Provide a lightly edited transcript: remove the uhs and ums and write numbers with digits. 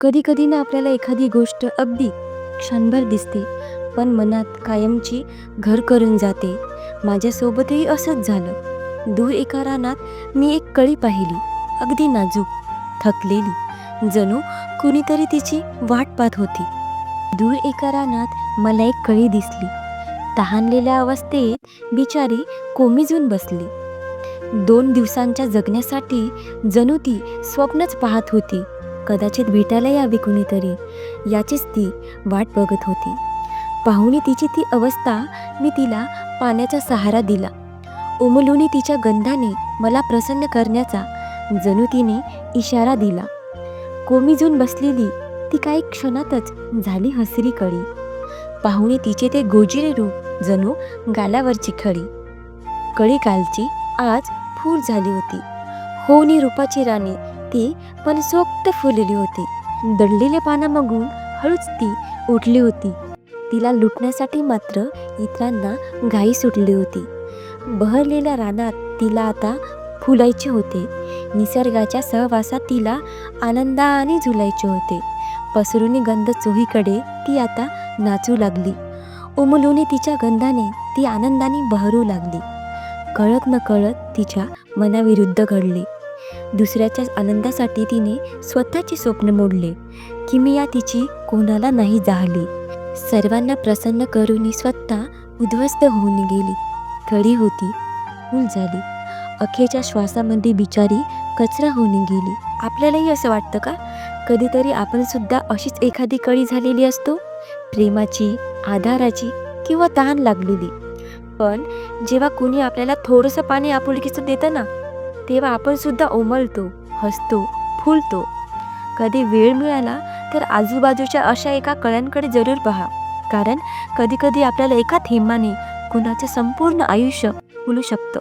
कधी कधी ना आपल्याला एखादी गोष्ट अगदी क्षणभर दिसते, पण मनात कायमची घर करून जाते. माझ्यासोबतही असंच झालं. दूर एका रानात मी एक कळी पाहिली, अगदी नाजूक, थकलेली, जणू कुणीतरी तिची वाट पाहत होती. दूर एका रानात मला एक कळी दिसली. तहानलेल्या अवस्थेत बिचारी कोमेजून बसली. 2 दिवसांच्या जगण्यासाठी जणू ती स्वप्नच पाहत होती. कदाचित भेटायला यावे कुणीतरी, याचीच ती वाट बघत होती. पाहुणी तिची ती अवस्था, मी तिला पाण्याचा सहारा दिला. उमलूनी तिच्या गंधाने मला प्रसन्न करण्याचा जणू तिने इशारा दिला. कोमेजून बसलेली ती काही क्षणातच झाली हसरी कळी. पाहुणे तिचे ते गोजिरे रूप जणू गालावरची खडी. कळी कालची आज फूल झाली होती. होनी रूपाची राणी ती मनसोक्त फुलली होती. दडलेल्या पानामागून हळूच ती उठली होती. तिला लुटण्यासाठी मात्र इतरांना घाई सुटली होती. बहरलेल्या रानात तिला आता फुलायचे होते. निसर्गाच्या सहवासात तिला आनंदाने झुलायचे होते. पसरुनी गंध चोहीकडे ती आता नाचू लागली. उमलूनी तिच्या गंधाने ती आनंदाने बहरू लागली. कळत न कळत तिच्या मनाविरुद्ध घडले. दुसऱ्याच्या आनंदासाठी तिने स्वतःची स्वप्न मोडले. किमिया तिची कोणाला नाही जाहली. सर्वांना प्रसन्न करून स्वतः उद्ध्वस्त होऊन गेली. कळी होती, फूल झाली. अखेरच्या श्वासामध्ये बिचारी कचरा होऊन गेली. आपल्यालाही असं वाटतं का? कधीतरी आपण सुद्धा अशीच एखादी कळी झालेली असतो, प्रेमाची, आधाराची किंवा तहान लागलेली. पण जेव्हा कुणी आपल्याला थोडंसं पाणी आपुलकीचं देतं ना, तेव्हा आपण सुद्धा उमलतो, हसतो, फुलतो. कधी वेळ मिळाला तर आजूबाजूच्या अशा एका कळ्यांकडे जरूर पहा, कारण कधीकधी आपल्याला एका थेंबाने कुणाचं संपूर्ण आयुष्य फुलू शकतं.